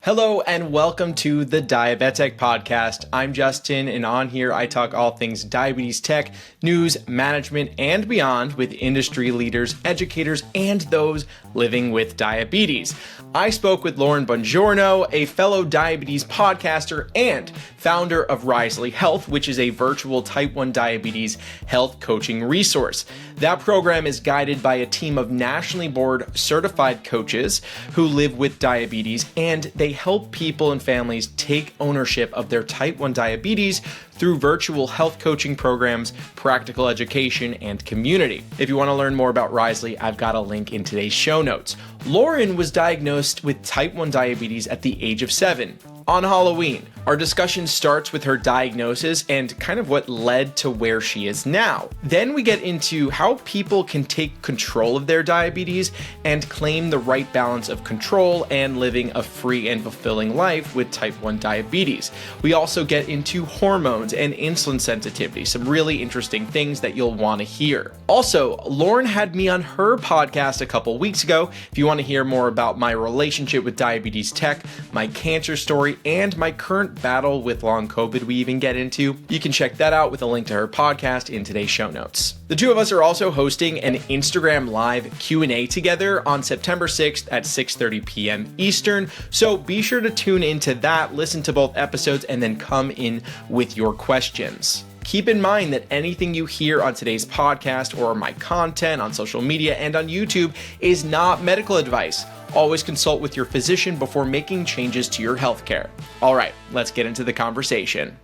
Hello and welcome to the Diabetic Podcast. I'm Justin, and on here I talk all things diabetes tech, news, management, and beyond with industry leaders, educators, and those living with diabetes. I spoke with Lauren Bongiorno, a fellow diabetes podcaster and founder of Risely Health, which is a virtual type 1 diabetes health coaching resource. That program is guided by a team of nationally board certified coaches who live with diabetes, and they help people and families take ownership of their type 1 diabetes through virtual health coaching programs, practical education, and community. If you want to learn more about Risely, I've got a link in today's show notes. Lauren was diagnosed with type 1 diabetes at the age of 7 on Halloween. Our discussion starts with her diagnosis and kind of what led to where she is now. Then we get into how people can take control of their diabetes and claim the right balance of control and living a free and fulfilling life with type 1 diabetes. We also get into hormones and insulin sensitivity, some really interesting things that you'll want to hear. Also, Lauren had me on her podcast a couple weeks ago. If you want to hear more about my relationship with diabetes tech, my cancer story, and my current battle with long COVID we even get into, you can check that out with a link to her podcast in today's show notes. The two of us are also hosting an Instagram Live Q&A together on September 6th at 6:30 p.m. Eastern, so be sure to tune into that, listen to both episodes, and then come in with your questions. Keep in mind that anything you hear on today's podcast or my content on social media and on YouTube is not medical advice. Always consult with your physician before making changes to your healthcare. All right, let's get into the conversation.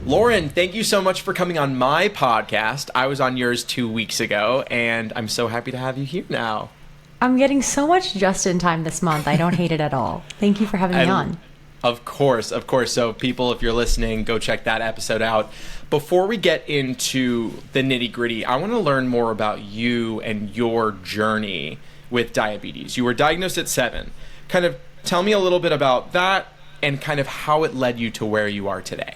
Lauren, thank you so much for coming on my podcast. I was on yours 2 weeks ago, and I'm so happy to have you here now. I'm getting so much just in time this month. I don't hate it at all. Thank you for having me on. Of course. So people, if you're listening, go check that episode out. Before we get into the nitty gritty, I want to learn more about you and your journey with diabetes. You were diagnosed at 7. Kind of tell me a little bit about that and kind of how it led you to where you are today.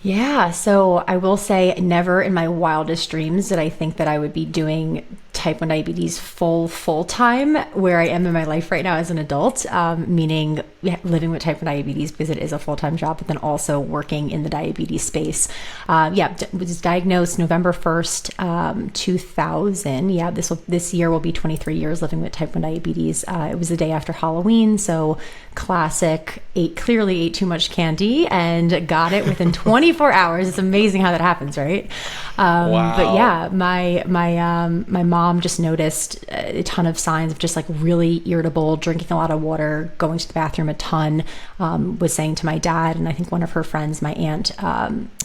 Yeah, so I will say never in my wildest dreams did I think that I would be doing type 1 diabetes full time where I am in my life right now as an adult, meaning living with type 1 diabetes because it is a full-time job, but then also working in the diabetes space. Was diagnosed November 1st, 2000. Yeah, this year will be 23 years living with type 1 diabetes. It was the day after Halloween, so classic, clearly ate too much candy and got it within 24 hours. It's amazing how that happens, right? Wow. But yeah, my mom just noticed a ton of signs of just like really irritable, drinking a lot of water, going to the bathroom a ton, was saying to my dad, and I think one of her friends, my aunt,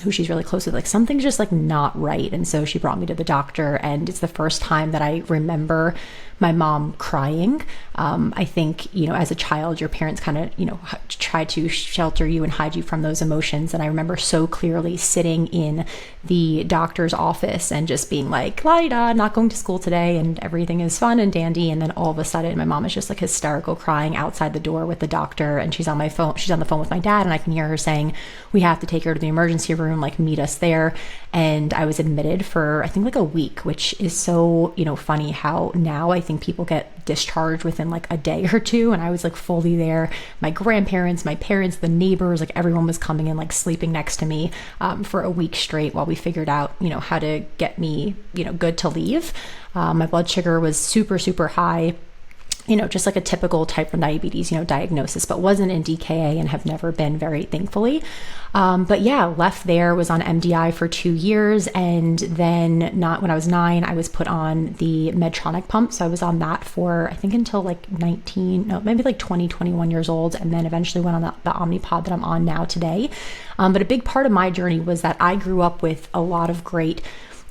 who she's really close with, like something's just like not right. And so she brought me to the doctor, and it's the first time that I remember my mom crying. I think, as a child, your parents kind of, try to shelter you and hide you from those emotions. And I remember so clearly sitting in the doctor's office and just being like, la-di-da, not going to school today, and everything is fun and dandy. And then all of a sudden, my mom is just like hysterical crying outside the door with the doctor, and she's on the phone with my dad, and I can hear her saying, we have to take her to the emergency room, like meet us there. And I was admitted for, I think, like a week, which is so, funny how now I think people get discharged within like a day or two, and I was like fully there. My grandparents, my parents, the neighbors, like everyone was coming in, like sleeping next to me for a week straight while we figured out, how to get me, good to leave. My blood sugar was super, super high. Just like a typical type 1 diabetes, diagnosis, but wasn't in DKA and have never been, very thankfully. But yeah, left there, was on MDI for 2 years. And then when I was 9, I was put on the Medtronic pump. So I was on that for, I think until like 20, 21 years old. And then eventually went on the Omnipod that I'm on now today. But a big part of my journey was that I grew up with a lot of great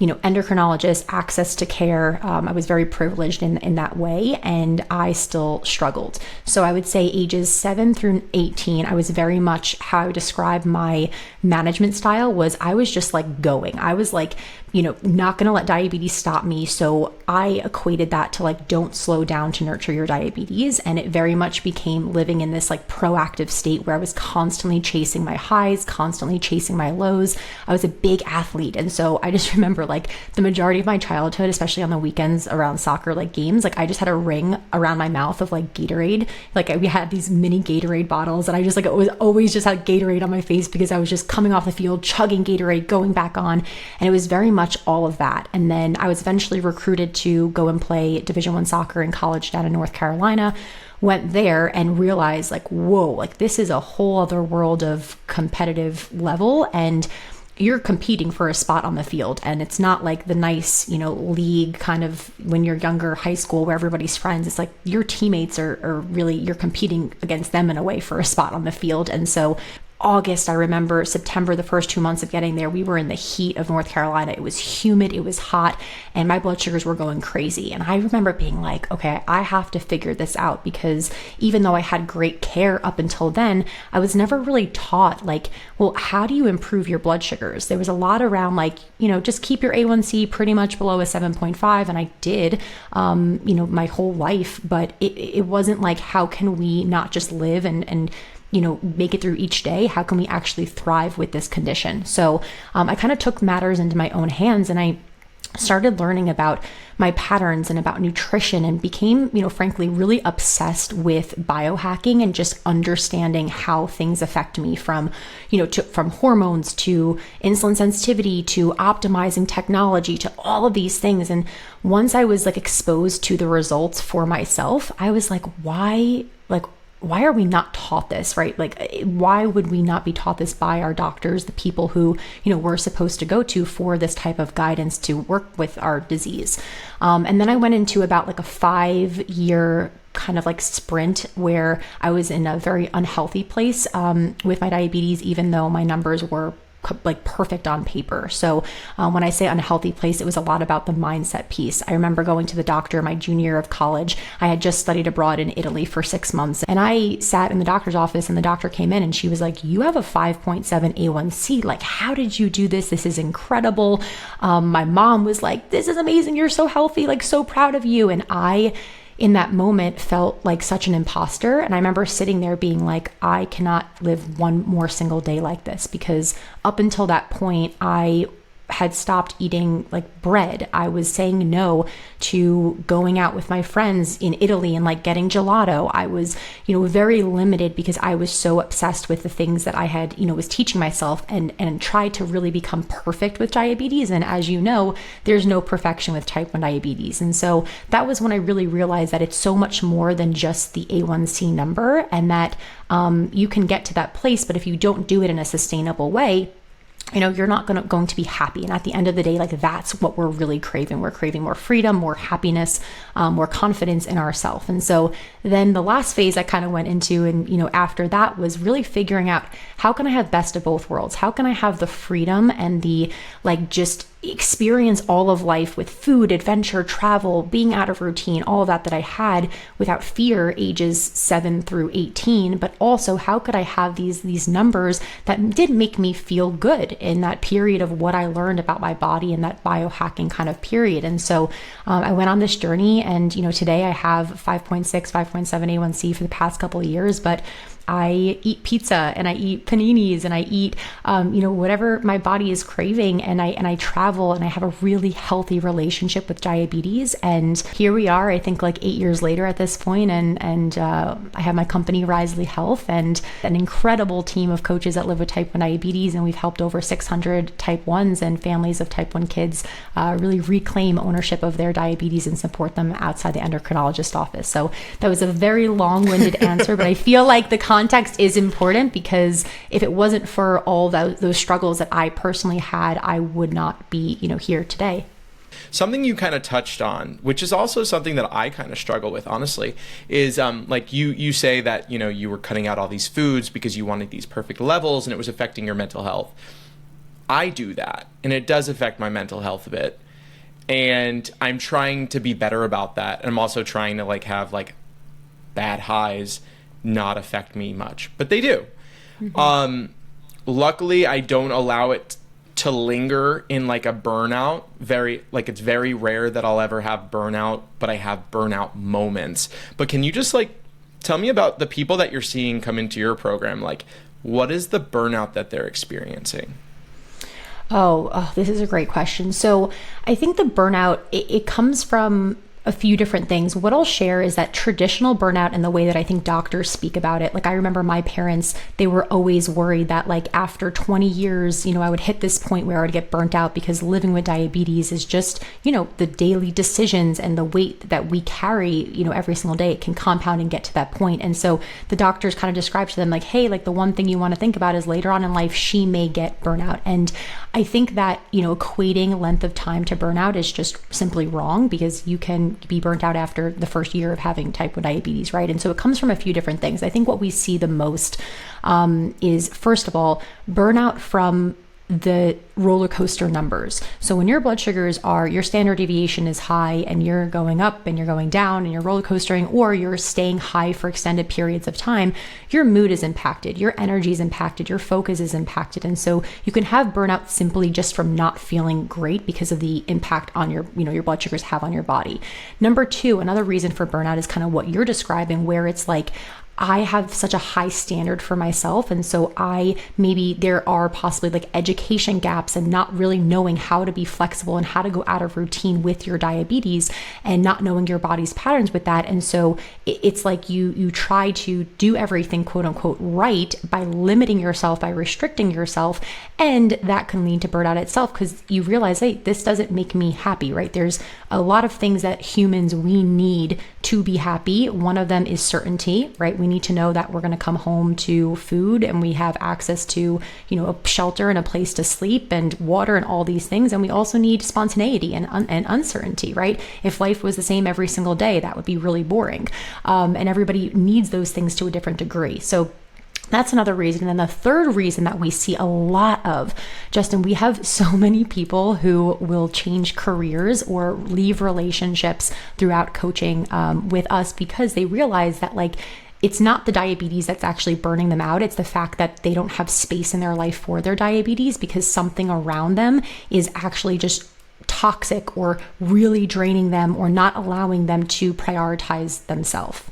endocrinologists, access to care. I was very privileged in that way, and I still struggled. So I would say ages 7 through 18, I was very much, how I would describe my management style was, I was just like going. I was like not going to let diabetes stop me. So I equated that to like, don't slow down to nurture your diabetes. And it very much became living in this like proactive state where I was constantly chasing my highs, constantly chasing my lows. I was a big athlete. And so I just remember like the majority of my childhood, especially on the weekends around soccer, like games, like I just had a ring around my mouth of like Gatorade. Like we had these mini Gatorade bottles and I just like, it was always just had Gatorade on my face because I was just coming off the field, chugging Gatorade, going back on. And it was very much all of that. And then I was eventually recruited to go and play Division I soccer in college down in North Carolina. Went there and realized like, whoa, like this is a whole other world of competitive level, and you're competing for a spot on the field. And it's not like the nice, league kind of when you're younger, high school, where everybody's friends. It's like your teammates are really, you're competing against them in a way for a spot on the field. And so August, I remember September, the first 2 months of getting there, we were in the heat of North Carolina. It was humid, it was hot, and my blood sugars were going crazy. And I remember being like, okay, I have to figure this out, because even though I had great care up until then, I was never really taught like, well, how do you improve your blood sugars? There was a lot around like, just keep your A1C pretty much below a 7.5. And I did, my whole life, but it wasn't like, how can we not just live and make it through each day? How can we actually thrive with this condition? So I kind of took matters into my own hands, and I started learning about my patterns and about nutrition, and became, frankly, really obsessed with biohacking and just understanding how things affect me from hormones to insulin sensitivity to optimizing technology to all of these things. And once I was like exposed to the results for myself, I was like, why are we not taught this, right? Like, why would we not be taught this by our doctors, the people who, we're supposed to go to for this type of guidance to work with our disease? And then I went into about like a 5-year kind of like sprint where I was in a very unhealthy place with my diabetes, even though my numbers were like perfect on paper. So when I say unhealthy place, it was a lot about the mindset piece. I remember going to the doctor my junior year of college. I had just studied abroad in Italy for 6 months, and I sat in the doctor's office, and the doctor came in and she was like, you have a 5.7 A1C. Like, how did you do this? This is incredible. My mom was like, this is amazing. You're so healthy, like so proud of you. And I, in that moment, felt like such an imposter. And I remember sitting there being like, I cannot live one more single day like this, because up until that point, I had stopped eating like bread. I was saying no to going out with my friends in Italy and like getting gelato. I was, very limited because I was so obsessed with the things that I had, was teaching myself, and tried to really become perfect with diabetes. And as you know, there's no perfection with type 1 diabetes. And so that was when I really realized that it's so much more than just the A1C number, and that you can get to that place, but if you don't do it in a sustainable way, you're not going to be happy. And at the end of the day, like, that's what we're really craving. We're craving more freedom, more happiness, more confidence in ourselves. And so then the last phase I kind of went into, and, after that, was really figuring out, how can I have best of both worlds? How can I have the freedom and the, like, just experience all of life with food, adventure, travel, being out of routine, all of that I had without fear, ages 7 through 18, but also how could I have these numbers that did make me feel good in that period of what I learned about my body and that biohacking kind of period. And so I went on this journey, and today I have 5.6, 5.7 A1C for the past couple of years, but I eat pizza and I eat paninis and I eat, whatever my body is craving, and I travel, and I have a really healthy relationship with diabetes. And here we are, I think like 8 years later at this point, and I have my company Risely Health and an incredible team of coaches that live with type 1 diabetes, and we've helped over 600 type 1s and families of type 1 kids really reclaim ownership of their diabetes and support them outside the endocrinologist office. So that was a very long-winded answer, but I feel like the context is important, because if it wasn't for all those struggles that I personally had, I would not be, here today. Something you kind of touched on, which is also something that I kind of struggle with, honestly, is like you say that, you were cutting out all these foods because you wanted these perfect levels and it was affecting your mental health. I do that, and it does affect my mental health a bit. And I'm trying to be better about that. And I'm also trying to like have like bad highs not affect me much, but they do. Mm-hmm. Luckily, I don't allow it to linger in like a burnout. It's very rare that I'll ever have burnout, but I have burnout moments. But can you just like tell me about the people that you're seeing come into your program? Like, what is the burnout that they're experiencing? Oh, this is a great question. So I think the burnout, it comes from a few different things. What I'll share is that traditional burnout and the way that I think doctors speak about it. Like I remember my parents, they were always worried that like after 20 years, I would hit this point where I would get burnt out because living with diabetes is just, the daily decisions and the weight that we carry, every single day, it can compound and get to that point. And so the doctors kind of described to them like, hey, like the one thing you want to think about is later on in life, she may get burnout. And I think that, equating length of time to burnout is just simply wrong because you can be burnt out after the first year of having type 1 diabetes, right? And so it comes from a few different things. I think what we see the most is, first of all, burnout from the roller coaster numbers. So when your blood sugars are, your standard deviation is high and you're going up and you're going down and you're roller coastering, or you're staying high for extended periods of time, your mood is impacted, your energy is impacted, your focus is impacted. And so you can have burnout simply just from not feeling great because of the impact on your, your blood sugars have on your body. Number two, another reason for burnout is kind of what you're describing, where it's like, I have such a high standard for myself. And so maybe there are possibly like education gaps and not really knowing how to be flexible and how to go out of routine with your diabetes and not knowing your body's patterns with that. And so it's like you try to do everything quote unquote right by limiting yourself, by restricting yourself. And that can lead to burnout itself because you realize, hey, this doesn't make me happy, right? There's a lot of things that humans, we need to be happy. One of them is certainty, right? We need to know that we're going to come home to food and we have access to, a shelter and a place to sleep and water and all these things. And we also need spontaneity and uncertainty, right? If life was the same every single day, that would be really boring. And everybody needs those things to a different degree. So that's another reason. And then the third reason that we see a lot of, Justin, we have so many people who will change careers or leave relationships throughout coaching with us because they realize that like, it's not the diabetes that's actually burning them out. It's the fact that they don't have space in their life for their diabetes because something around them is actually just toxic or really draining them or not allowing them to prioritize themselves.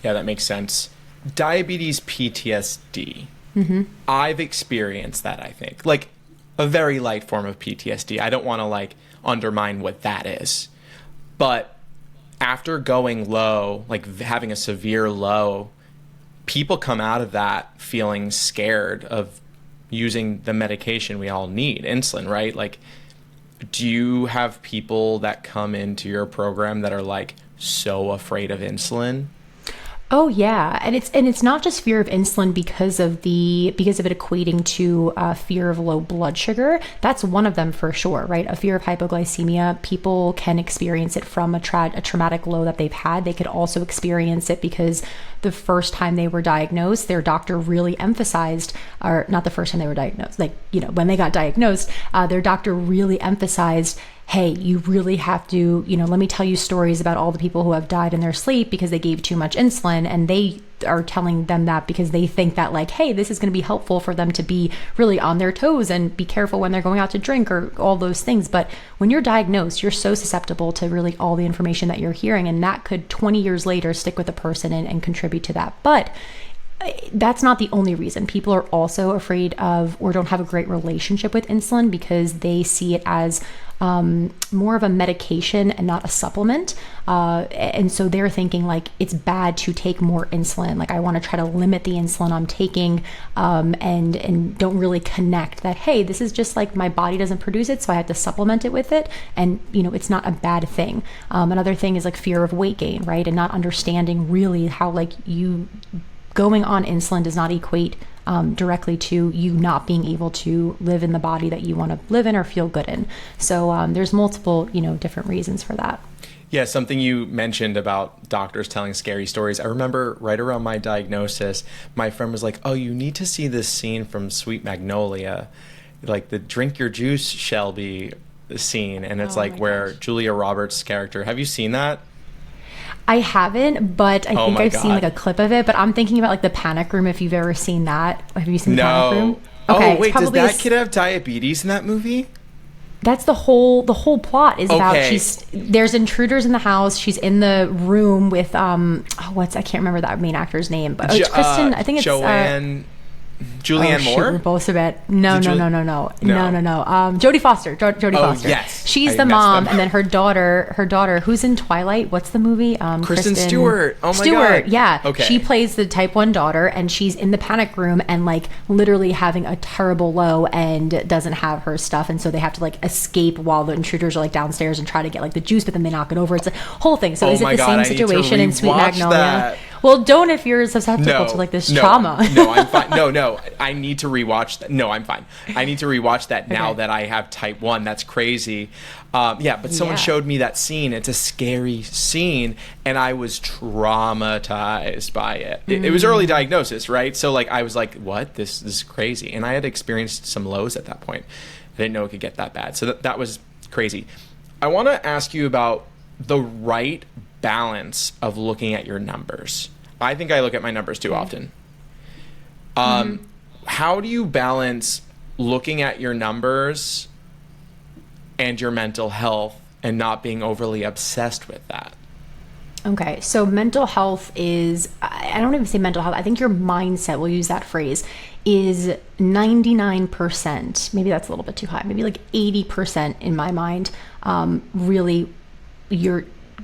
Yeah, that makes sense. Diabetes PTSD. Mm-hmm. I've experienced that, I think. Like a very light form of PTSD. I don't want to like undermine what that is. But after going low, like having a severe low, people come out of that feeling scared of using the medication we all need, insulin, right? Like, do you have people that come into your program that are like so afraid of insulin? Oh yeah, and it's not just fear of insulin because of it equating to fear of low blood sugar. That's one of them for sure, right? A fear of hypoglycemia. People can experience it from a traumatic low that they've had. They could also experience it because the first time they were diagnosed, their doctor really emphasized, or not the first time they were diagnosed, like when they got diagnosed, their doctor really emphasized, hey, you really have to, let me tell you stories about all the people who have died in their sleep because they gave too much insulin. And they are telling them that because they think that like, hey, this is going to be helpful for them to be really on their toes and be careful when they're going out to drink or all those things. But when you're diagnosed, you're so susceptible to really all the information that you're hearing. And that could 20 years later stick with a person and contribute to that. But that's not the only reason. People are also afraid of or don't have a great relationship with insulin because they see it as more of a medication and not a supplement. And so they're thinking like it's bad to take more insulin. Like I want to try to limit the insulin I'm taking and don't really connect that, hey, this is just like my body doesn't produce it, so I have to supplement it with it. And, it's not a bad thing. Another thing is like fear of weight gain, right? And not understanding really how like you going on insulin does not equate directly to you not being able to live in the body that you want to live in or feel good in. So there's multiple, different reasons for that. Yeah, something you mentioned about doctors telling scary stories. I remember right around my diagnosis, my friend was like, oh, you need to see this scene from Sweet Magnolia, like the drink your juice, Shelby scene. And it's where Julia Roberts' character, have you seen that? I haven't, but I think I've seen God. like a clip of it. But I'm thinking about like the Panic Room. If you've ever seen that, have you seen the Panic Room? Okay, it's wait, does probably that kid have diabetes in that movie? That's the whole plot is about Okay. there's intruders in the house. She's in the room with I can't remember that main actor's name, but it's Kristen. I think it's Julianne Moore? We're both a bit. No. Jodie Foster. Jodie Foster. Yes. She's I the messed mom, up. and then her daughter, who's in Twilight. What's the movie? Kristen Stewart. Oh my Stewart. God. Yeah. Okay. She plays the type 1 daughter, and she's in the panic room and like literally having a terrible low and doesn't have her stuff, and so they have to like escape while the intruders are like downstairs and try to get like the juice, but then they knock it over. It's a whole thing. So is it the same situation in Sweet Magnolia? That. Well, don't if you're susceptible to like this trauma. No, I'm fine. No, I need to rewatch that. No, I'm fine. I need to rewatch that now that I have type 1. That's crazy. But someone showed me that scene. It's a scary scene, and I was traumatized by it. It was early diagnosis, right? So like I was like, what? This is crazy. And I had experienced some lows at that point. I didn't know it could get that bad. So that was crazy. I want to ask you about the right balance of looking at your numbers. I think I look at my numbers too often. How do you balance looking at your numbers and your mental health and not being overly obsessed with that? Okay, so mental health is, I don't even say mental health, I think your mindset, we'll use that phrase, is 99%. Maybe that's a little bit too high, maybe like 80% in my mind, really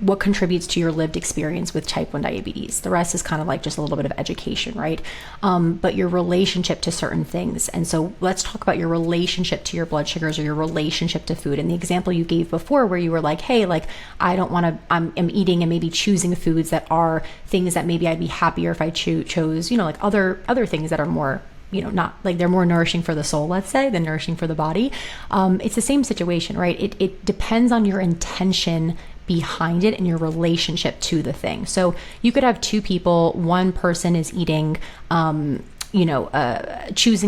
what contributes to your lived experience with type 1 diabetes. The rest is kind of like just a little bit of education, right? But your relationship to certain things. And so let's talk about your relationship to your blood sugars or your relationship to food. And the example you gave before where you were like, hey, like I don't want to, I'm eating and maybe choosing foods that are things that maybe I'd be happier if I chose, like other things that are more, not like they're more nourishing for the soul, let's say, than nourishing for the body. It's the same situation, right? It depends on your intention behind it and your relationship to the thing. So you could have two people, one person is eating, choosing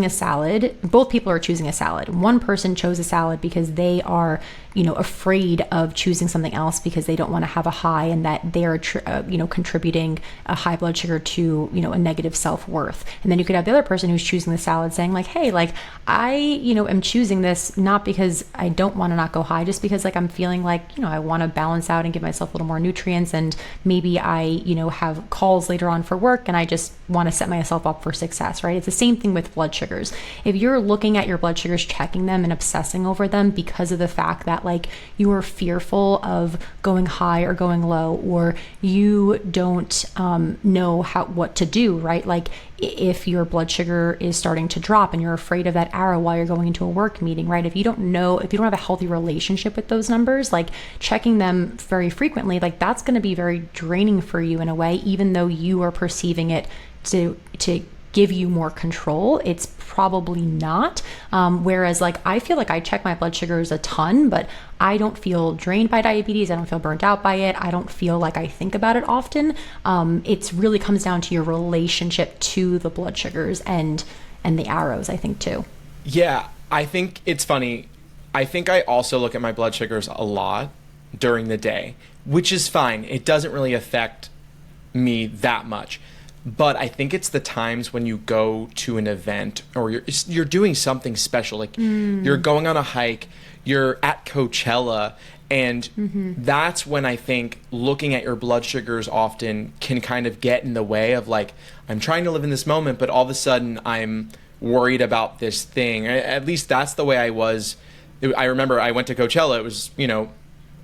a salad. Both people are choosing a salad. One person chose a salad because they are, afraid of choosing something else because they don't want to have a high and that they are, contributing a high blood sugar to, a negative self-worth. And then you could have the other person who's choosing the salad saying like, hey, like I, am choosing this not because I don't want to not go high, just because like I'm feeling like, I want to balance out and give myself a little more nutrients. And maybe I, have calls later on for work and I just want to set myself up for success, right? It's the same thing with blood sugars. If you're looking at your blood sugars, checking them and obsessing over them because of the fact that like you are fearful of going high or going low, or you don't know what to do, right? Like if your blood sugar is starting to drop and you're afraid of that arrow while you're going into a work meeting, right? If you don't have a healthy relationship with those numbers, like checking them very frequently, like that's going to be very draining for you in a way, even though you are perceiving it to give you more control. It's probably not. Whereas like I feel like I check my blood sugars a ton, but I don't feel drained by diabetes. I don't feel burnt out by it. I don't feel like I think about it often. It really comes down to your relationship to the blood sugars and the arrows, I think too. Yeah, I think it's funny. I think I also look at my blood sugars a lot during the day, which is fine. It doesn't really affect me that much. But I think it's the times when you go to an event or you're doing something special, like you're going on a hike, you're at Coachella, and that's when I think looking at your blood sugars often can kind of get in the way of like, I'm trying to live in this moment, but all of a sudden I'm worried about this thing. At least that's the way I was. I remember I went to Coachella. It was,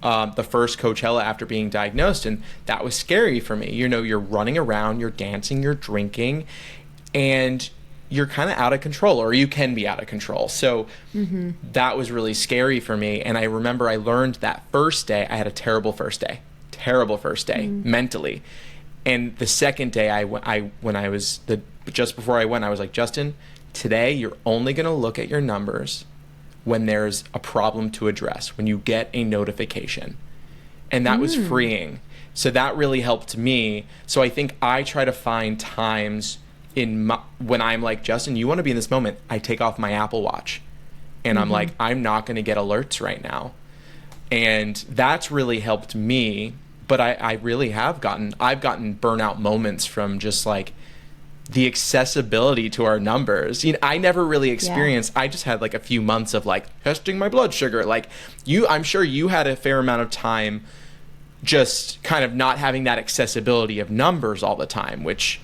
the first Coachella after being diagnosed, and that was scary for me. You're running around, you're dancing, you're drinking, and you're kind of out of control, or you can be out of control. So that was really scary for me. And I remember I learned that first day, I had a terrible first day mentally. And the second day just before I went, I was like, Justin, today you're only going to look at your numbers when there's a problem to address, when you get a notification. And that was freeing. So that really helped me. So I think I try to find times when I'm like, Justin, you want to be in this moment, I take off my Apple Watch and I'm like, I'm not going to get alerts right now. And that's really helped me but I really I've gotten burnout moments from just like the accessibility to our numbers. I never really experienced, I just had like a few months of like testing my blood sugar. Like I'm sure you had a fair amount of time just kind of not having that accessibility of numbers all the time, which,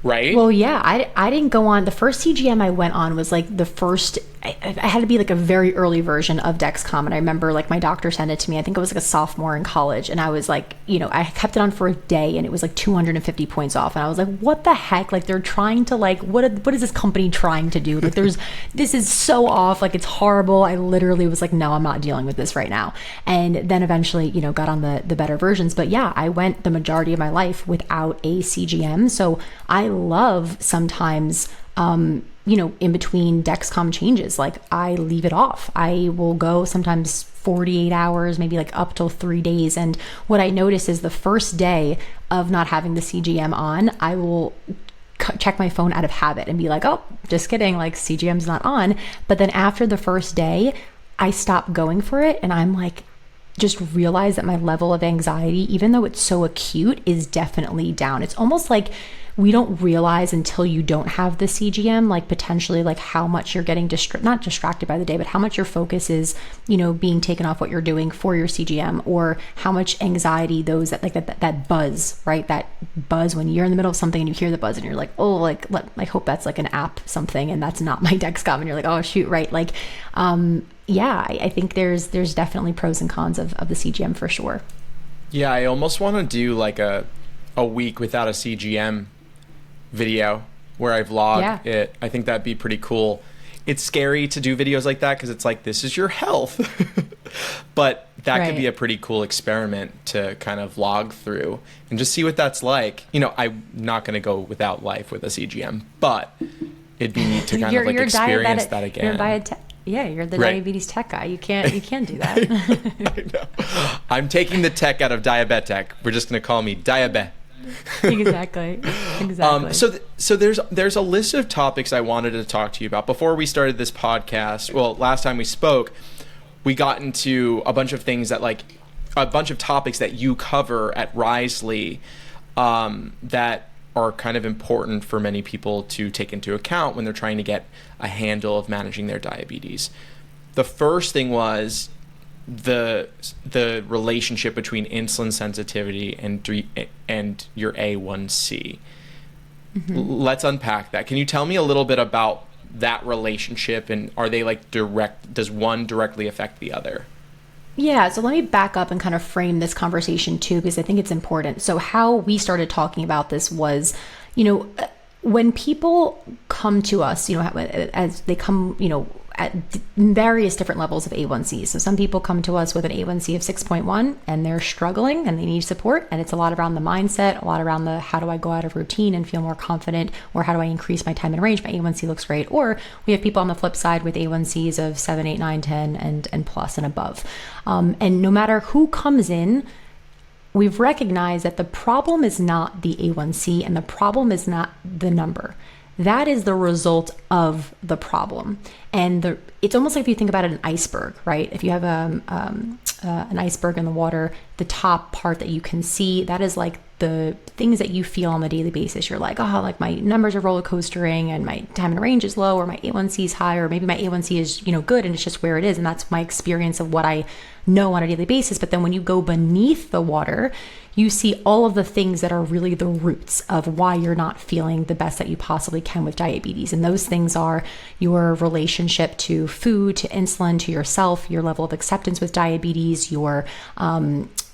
right? Well, yeah, I didn't go on. The first CGM I went on was like the first, I had to be like a very early version of Dexcom. And I remember like my doctor sent it to me. I think I was like a sophomore in college. And I was like, I kept it on for a day and it was like 250 points off. And I was like, what the heck? Like they're trying to like, what is this company trying to do? Like this is so off. Like it's horrible. I literally was like, no, I'm not dealing with this right now. And then eventually, got on the better versions. But yeah, I went the majority of my life without a CGM. So I love sometimes, in between Dexcom changes, like I leave it off. I will go sometimes 48 hours, maybe like up till 3 days. And what I notice is the first day of not having the CGM on, I will check my phone out of habit and be like, oh, just kidding, like CGM's not on. But then after the first day, I stop going for it. And I'm like, just realize that my level of anxiety, even though it's so acute, is definitely down. It's almost like we don't realize until you don't have the CGM, like potentially like how much you're getting not distracted by the day, but how much your focus is, being taken off what you're doing for your CGM, or how much anxiety that buzz, right? That buzz when you're in the middle of something and you hear the buzz and you're like, oh, I hope that's like an app something and that's not my Dexcom. And you're like, oh shoot, right? Like, I think there's definitely pros and cons of the CGM for sure. Yeah, I almost want to do like a week without a CGM video where I vlog it. I think that'd be pretty cool. It's scary to do videos like that because it's like, this is your health. But that could be a pretty cool experiment to kind of vlog through and just see what that's like. I'm not going to go without life with a CGM, but it'd be neat to kind of like experience that again. You're the diabetes tech guy. You can't do that. I know. I'm taking the tech out of diabetic. We're just going to call me diabet. Exactly. So there's a list of topics I wanted to talk to you about before we started this podcast. Well, last time we spoke, we got into a bunch of things that like a bunch of topics that you cover at Risely that are kind of important for many people to take into account when they're trying to get a handle of managing their diabetes. The first thing was the relationship between insulin sensitivity and your A1C. Mm-hmm. Let's unpack that. Can you tell me a little bit about that relationship, and are they like does one directly affect the other? Yeah, so let me back up and kind of frame this conversation too, because I think it's important. So how we started talking about this was, when people come to us, as they come, at various different levels of A1Cs. So some people come to us with an A1C of 6.1 and they're struggling and they need support. And it's a lot around the mindset, a lot around the how do I go out of routine and feel more confident, or how do I increase my time in range? My A1C looks great. Or we have people on the flip side with A1Cs of 7, 8, 9, 10 and plus and above. And no matter who comes in, we've recognized that the problem is not the A1C and the problem is not the number. That is the result of the problem. And it's almost like if you think about it, an iceberg, right? If you have an iceberg in the water, the top part that you can see, that is like the things that you feel on a daily basis. You're like, oh, like my numbers are roller coastering and my time in range is low, or my A1C is high, or maybe my A1C is, good and it's just where it is. And that's my experience of what I know on a daily basis. But then when you go beneath the water, you see all of the things that are really the roots of why you're not feeling the best that you possibly can with diabetes. And those things are your relationship to food, to insulin, to yourself, your level of acceptance with diabetes, your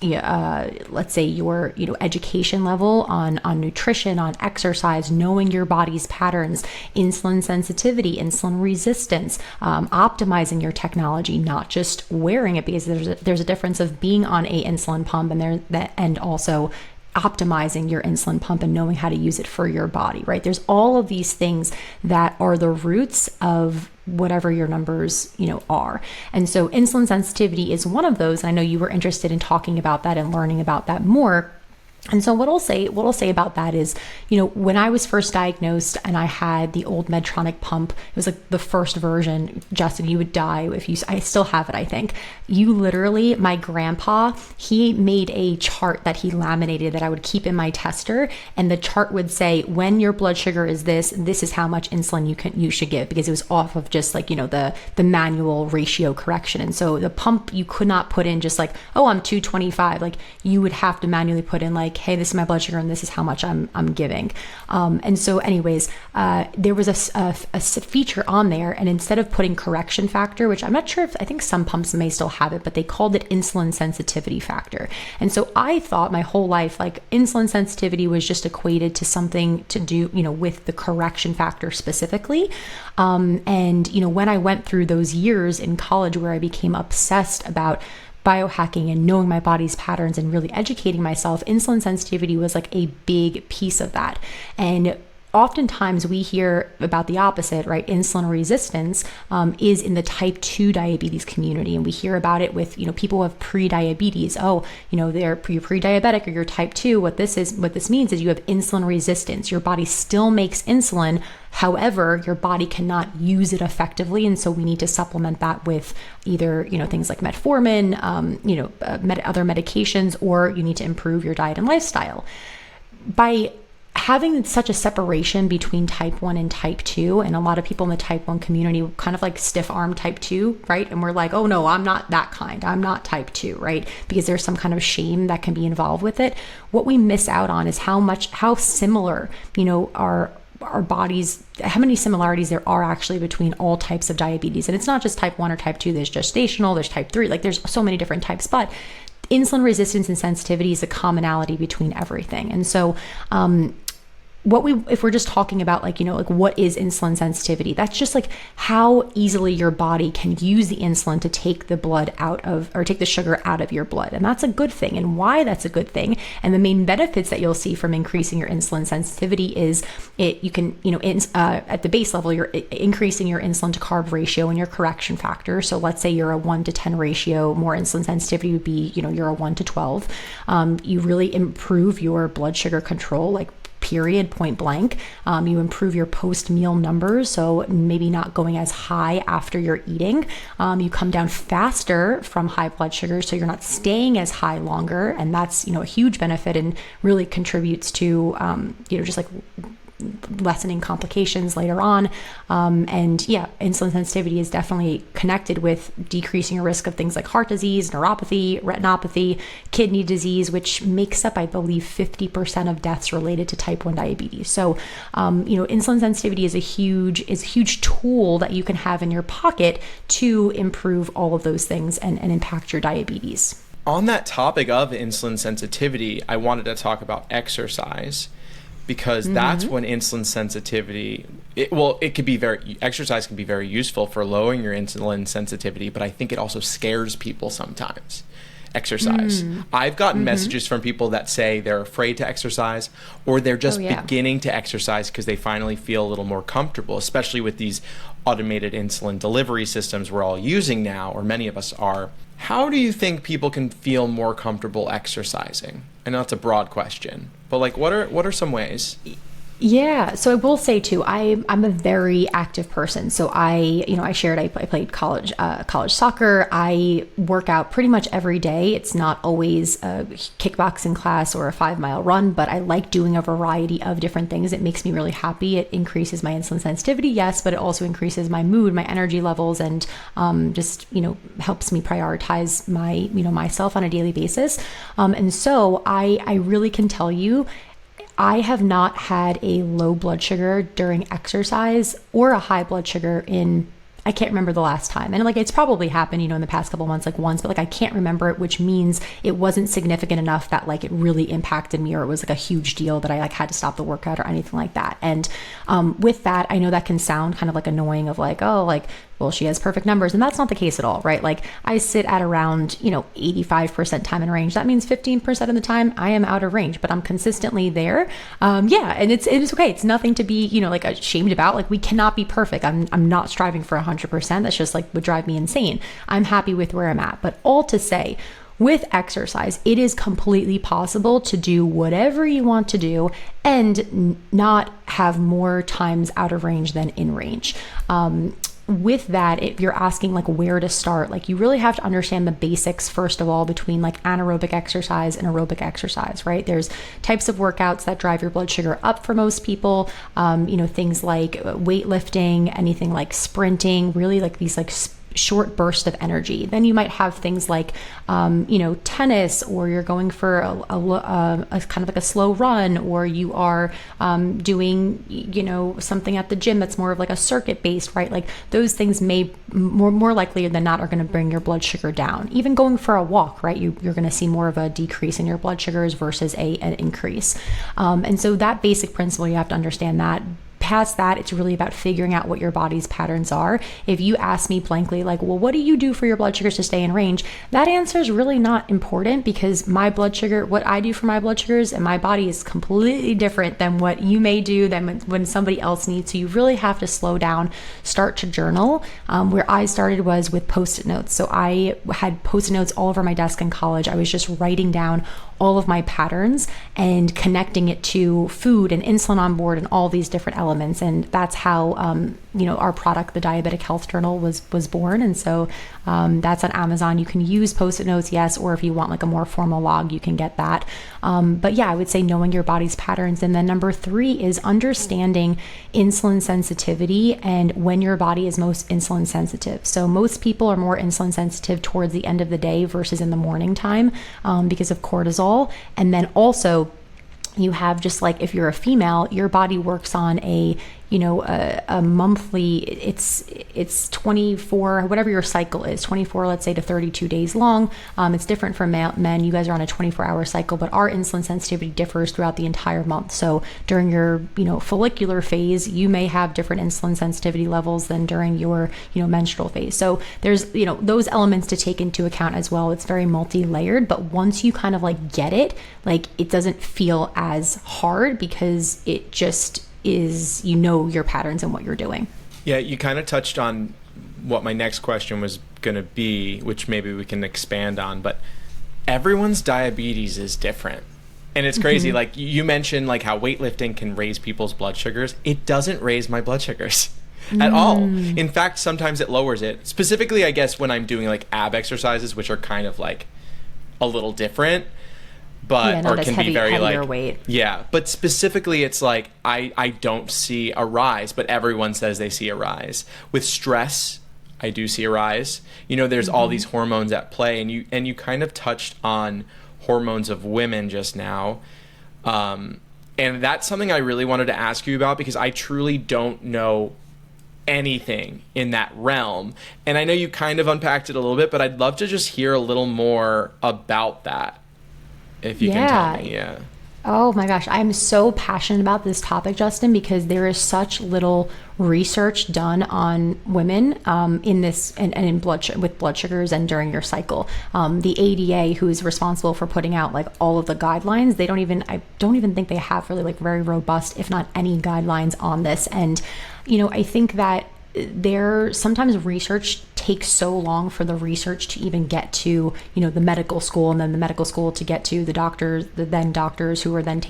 let's say your education level on nutrition, on exercise, knowing your body's patterns, insulin sensitivity, insulin resistance, optimizing your technology, not just wearing it, because there's a difference of being on a insulin pump and also optimizing your insulin pump and knowing how to use it for your body, right? There's all of these things that are the roots of whatever your numbers, are. And so insulin sensitivity is one of those. And I know you were interested in talking about that and learning about that more. And so what I'll say about that is, when I was first diagnosed and I had the old Medtronic pump, it was like the first version. Justin, you would die I still have it, I think. My grandpa, he made a chart that he laminated that I would keep in my tester. And the chart would say, when your blood sugar is this is how much insulin you should give, because it was off of just like, the manual ratio correction. And so the pump, you could not put in just like, oh, I'm 225. Like you would have to manually put in like, hey, this is my blood sugar and this is how much I'm giving. And so anyways, there was a feature on there, and instead of putting correction factor, which I'm not sure I think some pumps may still have it, but they called it insulin sensitivity factor. And so I thought my whole life, like insulin sensitivity was just equated to something to do, with the correction factor specifically. And when I went through those years in college where I became obsessed about biohacking and knowing my body's patterns and really educating myself, insulin sensitivity was like a big piece of that. And oftentimes we hear about the opposite, right? Insulin resistance is in the type 2 diabetes community. And we hear about it with, people who have pre-diabetes. Oh, you're pre-diabetic or you're type 2. What this means is you have insulin resistance. Your body still makes insulin. However, your body cannot use it effectively. And so we need to supplement that with either, things like metformin, other medications, or you need to improve your diet and lifestyle. By having such a separation between type 1 and type 2, and a lot of people in the type 1 community kind of like stiff arm type 2, right? And we're like, oh no, I'm not that kind. I'm not type 2, right? Because there's some kind of shame that can be involved with it. What we miss out on is how similar, our bodies, how many similarities there are actually between all types of diabetes. And it's not just type 1 or type 2, there's gestational, there's type 3, like there's so many different types, but insulin resistance and sensitivity is a commonality between everything. And so, if we're just talking about like what is insulin sensitivity, that's just like how easily your body can use the insulin to take take the sugar out of your blood. And that's a good thing. And why that's a good thing, and the main benefits that you'll see from increasing your insulin sensitivity is at the base level, you're increasing your insulin to carb ratio and your correction factor. So let's say you're a 1 to 10 ratio, more insulin sensitivity would be, you're a 1 to 12. You really improve your blood sugar control, like period, point blank. You improve your post-meal numbers, so maybe not going as high after you're eating. You come down faster from high blood sugar, so you're not staying as high longer, and that's a huge benefit and really contributes to just like lessening complications later on. And yeah, insulin sensitivity is definitely connected with decreasing your risk of things like heart disease, neuropathy, retinopathy, kidney disease, which makes up, I believe, 50% of deaths related to type 1 diabetes. So, insulin sensitivity is a huge tool that you can have in your pocket to improve all of those things and impact your diabetes. On that topic of insulin sensitivity, I wanted to talk about exercise, because that's when insulin sensitivity, exercise can be very useful for lowering your insulin sensitivity, but I think it also scares people sometimes. Exercise. I've gotten messages from people that say they're afraid to exercise, or they're just beginning to exercise because they finally feel a little more comfortable, especially with these automated insulin delivery systems we're all using now, or many of us are. How do you think people can feel more comfortable exercising? I know it's a broad question, but like, what are some ways? Yeah, so I will say too, I'm a very active person. So I played college soccer. I work out pretty much every day. It's not always a kickboxing class or a 5-mile run, but I like doing a variety of different things. It makes me really happy. It increases my insulin sensitivity, yes, but it also increases my mood, my energy levels, and just helps me prioritize myself on a daily basis. And so I really can tell you, I have not had a low blood sugar during exercise or a high blood sugar I can't remember the last time. And like, it's probably happened, in the past couple months, like once, but like, I can't remember it, which means it wasn't significant enough that like it really impacted me, or it was like a huge deal that I like had to stop the workout or anything like that. And with that, I know that can sound kind of like annoying of like, oh, like, well, she has perfect numbers. And that's not the case at all, right? Like I sit at around, 85% time in range. That means 15% of the time I am out of range, but I'm consistently there. And it's okay. It's nothing to be, like ashamed about. Like we cannot be perfect. I'm not striving for 100%. That's just like would drive me insane. I'm happy with where I'm at. But all to say, with exercise, it is completely possible to do whatever you want to do and not have more times out of range than in range. With that, if you're asking like where to start, like you really have to understand the basics first of all between like anaerobic exercise and aerobic exercise, right? There's types of workouts that drive your blood sugar up for most people, things like weightlifting, anything like sprinting, really like these like short burst of energy. Then you might have things like, tennis, or you're going for a kind of like a slow run, or you are doing, something at the gym that's more of like a circuit based, right? Like those things may more likely than not are going to bring your blood sugar down. Even going for a walk, right? You're going to see more of a decrease in your blood sugars versus an increase. And so that basic principle, you have to understand that. Past that, it's really about figuring out what your body's patterns are. If you ask me blankly, like, well, what do you do for your blood sugars to stay in range? That answer is really not important, because my blood sugar, what I do for my blood sugars and my body is completely different than what you may do than when somebody else needs. So you really have to slow down, start to journal. Where I started was with Post-it notes. So I had Post-it notes all over my desk in college. I was just writing down all of my patterns and connecting it to food and insulin on board and all these different elements. And that's how, our product, the Diabetic Health Journal, was born. And so that's on Amazon. You can use Post-it notes, yes, or if you want like a more formal log, you can get that. But yeah, I would say knowing your body's patterns. And then number 3 is understanding insulin sensitivity and when your body is most insulin sensitive. So most people are more insulin sensitive towards the end of the day versus in the morning time because of cortisol. And then also you have, just like if you're a female, your body works on a monthly, it's 24, whatever your cycle is, 24, let's say, to 32 days long. It's different for men. You guys are on a 24-hour cycle, but our insulin sensitivity differs throughout the entire month. So during your, follicular phase, you may have different insulin sensitivity levels than during your, menstrual phase. So there's, those elements to take into account as well. It's very multi-layered, but once you kind of like get it, like it doesn't feel as hard because it just is, your patterns and what you're doing. Yeah, you kind of touched on what my next question was going to be, which maybe we can expand on, but everyone's diabetes is different. And it's crazy. Mm-hmm. Like you mentioned, like how weightlifting can raise people's blood sugars. It doesn't raise my blood sugars at all. In fact, sometimes it lowers it. Specifically, I guess, when I'm doing like ab exercises, which are kind of like a little different. But or can be very like weight. Yeah, but specifically it's like I don't see a rise, but everyone says they see a rise. With stress, I do see a rise. There's all these hormones at play, and you kind of touched on hormones of women just now. And that's something I really wanted to ask you about, because I truly don't know anything in that realm. And I know you kind of unpacked it a little bit, but I'd love to just hear a little more about that. If you can tell me, yeah. Oh my gosh, I'm so passionate about this topic, Justin, because there is such little research done on women in this and in with blood sugars and during your cycle. The ADA, who is responsible for putting out like all of the guidelines, I don't even think they have really like very robust, if not any, guidelines on this. And I think that sometimes research takes so long for the research to even get to, the medical school, and then the medical school to get to the doctors who are then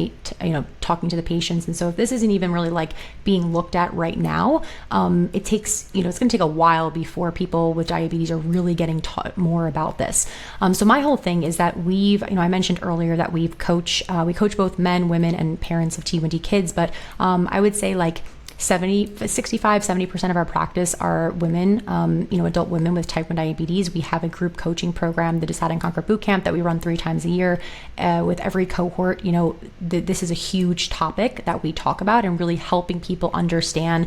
talking to the patients. And so if this isn't even really like being looked at right now, it takes, it's going to take a while before people with diabetes are really getting taught more about this. So my whole thing is that I mentioned earlier that we coach both men, women, and parents of T1D kids, but I would say like 70% of our practice are women, adult women with type 1 diabetes. We have a group coaching program, the Decide and Conquer Bootcamp, that we run 3 times a year with every cohort. This is a huge topic that we talk about, and really helping people understand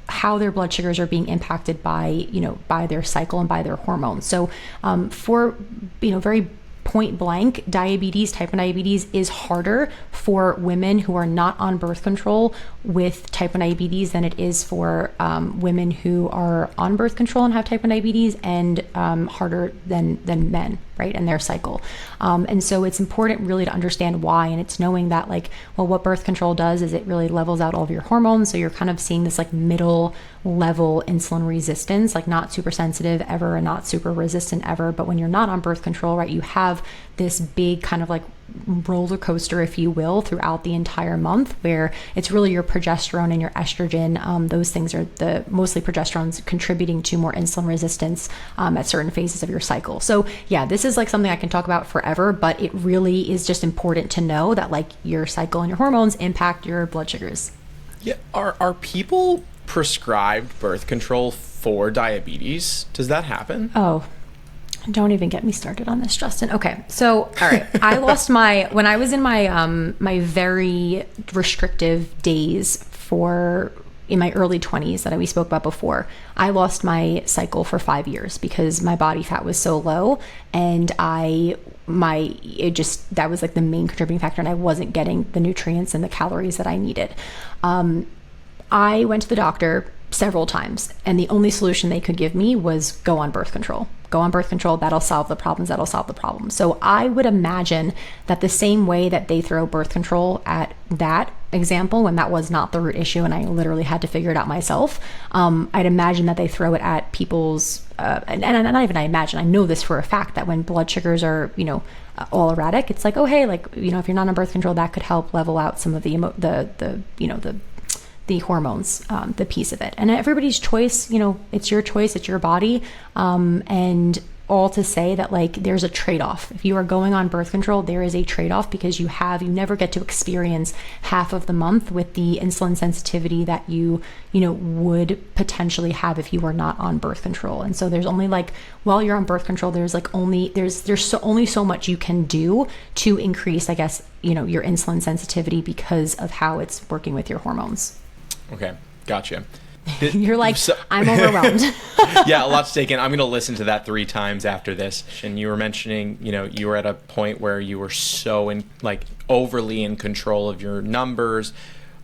how their blood sugars are being impacted by their cycle and by their hormones. So for very point blank, type 1 diabetes is harder for women who are not on birth control with type 1 diabetes than it is for women who are on birth control and have type 1 diabetes, and harder than men, right, in their cycle. And so it's important really to understand why, and it's knowing that like, well, what birth control does is it really levels out all of your hormones. So you're kind of seeing this like middle level insulin resistance, like not super sensitive ever and not super resistant ever. But when you're not on birth control, right, you have this big kind of like roller coaster, if you will, throughout the entire month, where it's really your progesterone and your estrogen. Those things are mostly progesterone's contributing to more insulin resistance at certain phases of your cycle. So yeah, this is like something I can talk about forever, but it really is just important to know that like your cycle and your hormones impact your blood sugars. Yeah. Are people prescribed birth control for diabetes? Does that happen? Oh, don't even get me started on this, Justin. Okay. So, all right. I lost when I was in my, my very restrictive days in my early 20s that we spoke about before, I lost my cycle for 5 years because my body fat was so low, and that was like the main contributing factor, and I wasn't getting the nutrients and the calories that I needed. I went to the doctor several times, and the only solution they could give me was go on birth control. Go on birth control, that'll solve the problems. So I would imagine that the same way that they throw birth control at that example, when that was not the root issue and I literally had to figure it out myself, I'd imagine that they throw it at people's, and not even I imagine, I know this for a fact, that when blood sugars are, all erratic, it's like, oh, hey, like, if you're not on birth control, that could help level out some of the hormones, the piece of it. And everybody's choice, it's your choice, it's your body. And all to say that like, there's a trade-off. If you are going on birth control, there is a trade-off, because you never get to experience half of the month with the insulin sensitivity that you would potentially have if you were not on birth control. And so there's only like, while you're on birth control, there's only so much you can do to increase, I guess, your insulin sensitivity because of how it's working with your hormones. Okay, gotcha. You're like, I'm overwhelmed. Yeah, a lot's taken. I'm going to listen to that 3 times after this. And you were mentioning, you were at a point where you were so overly in control of your numbers,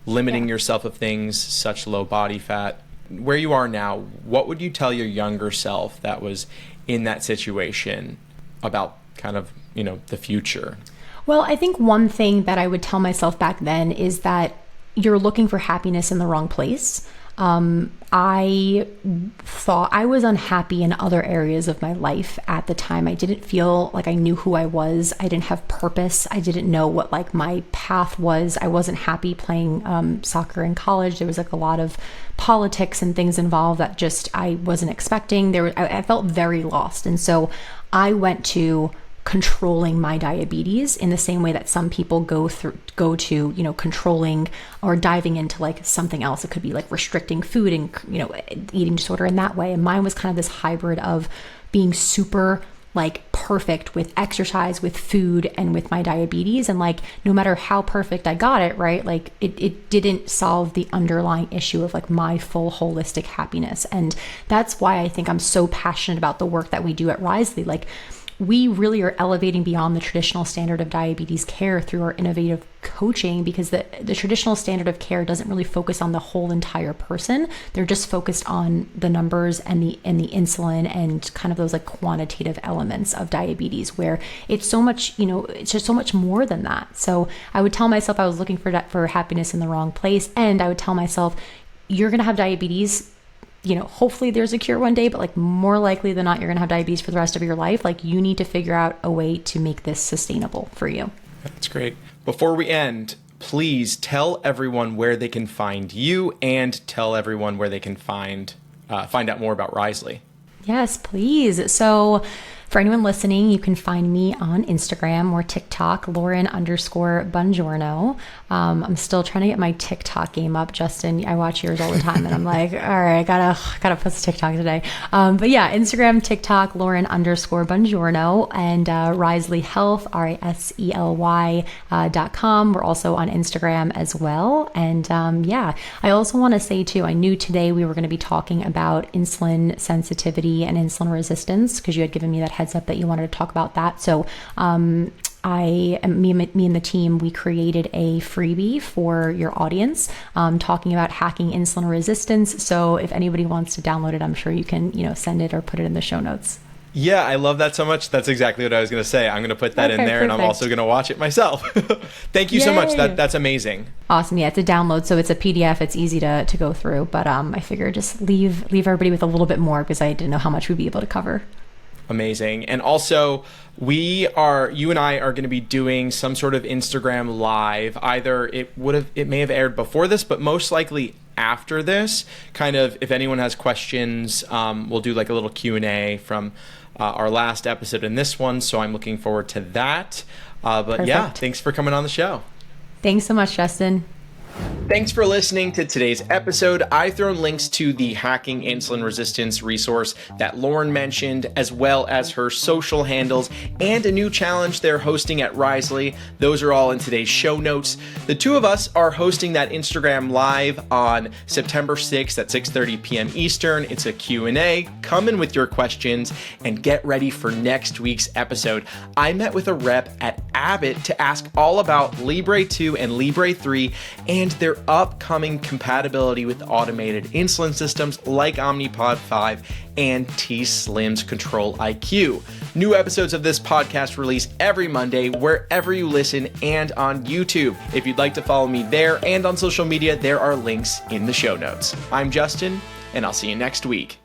limiting yourself of things, such low body fat. Where you are now, what would you tell your younger self that was in that situation about kind of, the future? Well, I think one thing that I would tell myself back then is that you're looking for happiness in the wrong place. I thought I was unhappy in other areas of my life at the time. I didn't feel like I knew who I was. I didn't have purpose. I didn't know what like my path was. I wasn't happy playing soccer in college. There was like a lot of politics and things involved that just I wasn't expecting. I felt very lost. And so I went to controlling my diabetes in the same way that some people go to controlling or diving into like something else. It could be like restricting food and eating disorder in that way. And mine was kind of this hybrid of being super like perfect with exercise, with food, and with my diabetes. And like, no matter how perfect I got it, right, like it didn't solve the underlying issue of like my full holistic happiness. And that's why I think I'm so passionate about the work that we do at Risely. Like, we really are elevating beyond the traditional standard of diabetes care through our innovative coaching, because the traditional standard of care doesn't really focus on the whole entire person. They're just focused on the numbers and the insulin and kind of those like quantitative elements of diabetes, where it's so much, it's just so much more than that. So I would tell myself I was looking for happiness in the wrong place. And I would tell myself, you're going to have diabetes. Hopefully there's a cure one day, but like more likely than not, you're going to have diabetes for the rest of your life. Like, you need to figure out a way to make this sustainable for you. That's great. Before we end, please tell everyone where they can find you, and tell everyone where they can find out more about Risely. Yes, please. So for anyone listening, you can find me on Instagram or TikTok, Lauren_Bongiorno. I'm still trying to get my TikTok game up, Justin. I watch yours all the time, and I'm like, all right, gotta post a TikTok today. But yeah, Instagram, TikTok, Lauren_Bongiorno, and Risely Health, RISELY.com. We're also on Instagram as well. And I also want to say too, I knew today we were going to be talking about insulin sensitivity and insulin resistance, because you had given me that heads up that you wanted to talk about that. So me and the team, we created a freebie for your audience, talking about hacking insulin resistance. So if anybody wants to download it, I'm sure you can, send it or put it in the show notes. Yeah, I love that so much. That's exactly what I was going to say. I'm going to put that in there, and I'm also going to watch it myself. Thank you so much. That's amazing. Awesome. Yeah, it's a download, so it's a PDF. It's easy to go through, but I figured just leave everybody with a little bit more because I didn't know how much we'd be able to cover. Amazing. And also, you and I are going to be doing some sort of Instagram live. Either it may have aired before this, but most likely after this. Kind of, if anyone has questions, we'll do like a little Q&A from our last episode and this one. So I'm looking forward to that. But Perfect. Yeah, thanks for coming on the show. Thanks so much, Justin. Thanks for listening to today's episode. I've thrown links to the Hacking Insulin Resistance resource that Lauren mentioned, as well as her social handles and a new challenge they're hosting at Risely. Those are all in today's show notes. The two of us are hosting that Instagram live on September 6th at 6:30 p.m. Eastern. It's a Q&A. Come in with your questions and get ready for next week's episode. I met with a rep at Abbott to ask all about Libre 2 and Libre 3 and their upcoming compatibility with automated insulin systems like Omnipod 5 and t:slim's Control IQ. New episodes of this podcast release every Monday wherever you listen and on YouTube. If you'd like to follow me there and on social media, there are links in the show notes. I'm Justin, and I'll see you next week.